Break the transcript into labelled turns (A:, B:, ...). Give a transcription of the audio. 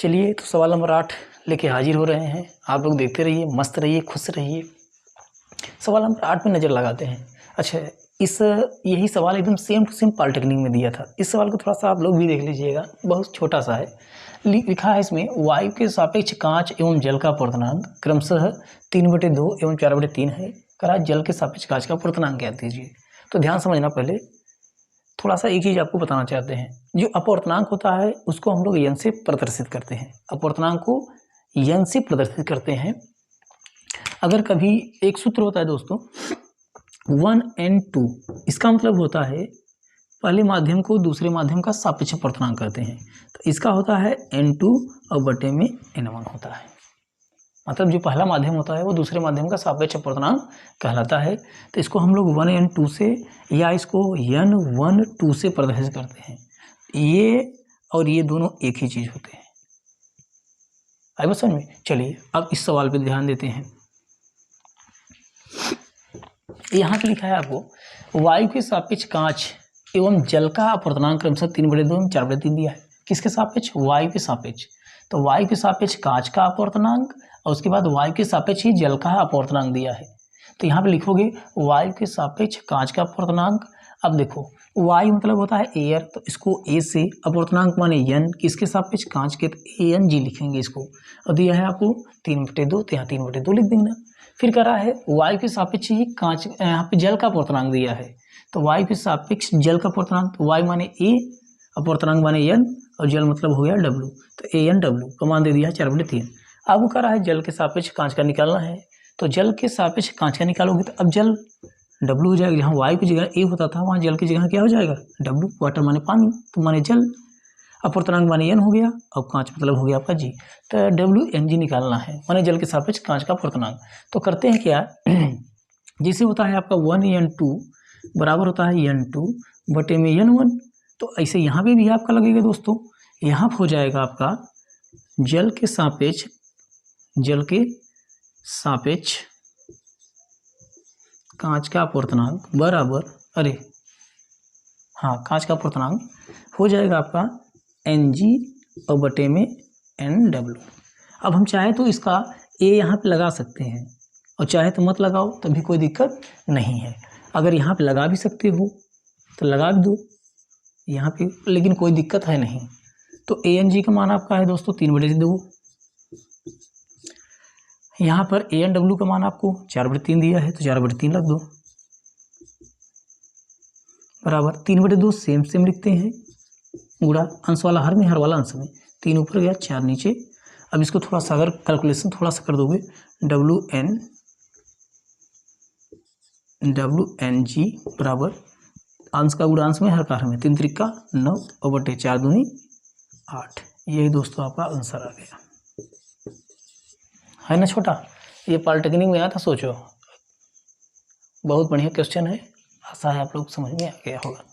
A: चलिए तो सवाल नंबर 8 लेके हाजिर हो रहे हैं। आप लोग देखते रहिए, मस्त रहिए, खुश रहिए। सवाल नंबर 8 में नज़र लगाते हैं। अच्छा, यही सवाल एकदम सेम टू सेम पॉलिटेक्निक में दिया था। इस सवाल को थोड़ा सा आप लोग भी देख लीजिएगा, बहुत छोटा सा है। लिखा है इसमें, वायु के सापेक्ष कांच एवं जल का अपवर्तनांक क्रमशः 3/2 एवं 4/3 है। करा जल के सापेक्ष कांच का अपवर्तनांक ज्ञात कीजिए। तो ध्यान समझना, पहले थोड़ा सा एक चीज आपको बताना चाहते हैं। जो अपवर्तनांक होता है उसको हम लोग यन से प्रदर्शित करते हैं। अपवर्तनांक को यन से प्रदर्शित करते हैं। अगर कभी एक सूत्र होता है दोस्तों 1n2, इसका मतलब होता है पहले माध्यम को दूसरे माध्यम का सापेक्ष अपवर्तनांक करते हैं। तो इसका होता है n2 और बटे में n1 होता है। मतलब जो पहला माध्यम होता है वो दूसरे माध्यम का सापेक्ष अपवर्तनांक कहलाता है। तो इसको हम लोग 1n2 से या इसको n1 से प्रदर्शित करते हैं। ये और ये दोनों एक ही चीज होते हैं। आई बात समझ में? चलिए अब इस सवाल पे ध्यान देते हैं। यहाँ पे लिखा है आपको वायु के सापेक्ष कांच एवं जल का अपवर्तनांक क्रमशः 3/2 एवं 4/3 दिया है। किसके सापेक्ष? वायु के सापेक्ष। तो वायु के सापेक्ष कांच का अपवर्तनांक और उसके बाद वायु के सापेक्ष ही जल का अपवर्तनांक दिया है। तो यहाँ पे लिखोगे वायु के सापेक्ष कांच का अपवर्तनांक। अब देखो वायु मतलब होता है एयर, तो इसको ए से, अपवर्तनांक माने यन, किसके सापेक्ष? कांच के, तो ANG लिखेंगे इसको। और दिया है आपको 3/2, तो यहाँ 3/2 लिख देना। फिर कह रहा है वायु के सापेक्ष ही कांच, यहाँ पे जल का अपवर्तनांक दिया है। तो वायु के सापेक्ष जल का अपवर्तनांक, तो वायु माने ए, अपवर्तनांक माने यन और जल मतलब हो गया W। तो ANW का मान दे दिया है 4/3। अब कह रहा है जल के सापेक्ष कांच का निकालना है। तो जल के सापेक्ष कांच का निकालोगे तो अब जल W हो जाएगा। जहाँ वायु की जगह A होता था वहाँ जल की जगह क्या हो जाएगा? W। वाटर माने पानी, तो माने जल, अपवर्तनांक माने n हो गया और कांच मतलब हो गया आपका G। तो WNG निकालना है, माने जल के सापेक्ष कांच का अपवर्तनांक। तो करते हैं क्या, जैसे होता है आपका 1n2 बराबर होता है n2 बटे में n1। तो ऐसे यहाँ पे भी आपका लगेगा दोस्तों। यहाँ हो जाएगा आपका जल के सापेक्ष कांच का अपवर्तनांक बराबर, कांच का अपवर्तनांक हो जाएगा आपका Ng और बटे में Nw। अब हम चाहे तो इसका A यहाँ पे लगा सकते हैं और चाहे तो मत लगाओ, तभी कोई दिक्कत नहीं है। अगर यहाँ पे लगा भी सकते हो तो लगा भी दो यहाँ पे, लेकिन कोई दिक्कत है नहीं। तो ANG का मान आपका है दोस्तों 3/2। यहाँ पर ANW का मान आपको 4/3 दिया है, तो 4/3 रख दो बराबर 3/2। सेम लिखते हैं, गुणा अंश वाला हर में, हर वाला अंश में। 3 ऊपर गया 4 नीचे। अब इसको थोड़ा सा अगर कैलकुलेशन थोड़ा सा कर दोगे, WNG बराबर अंश का गुणा अंश में, हर का हर में, 3 त्रिका 9 और बटे 4 दूनी 8। यही दोस्तों आपका आंसर आ गया है ना छोटा। ये पॉलिटेक्निक में आया था, सोचो बहुत बढ़िया क्वेश्चन है। आशा है आप लोग समझ में आ गया होगा।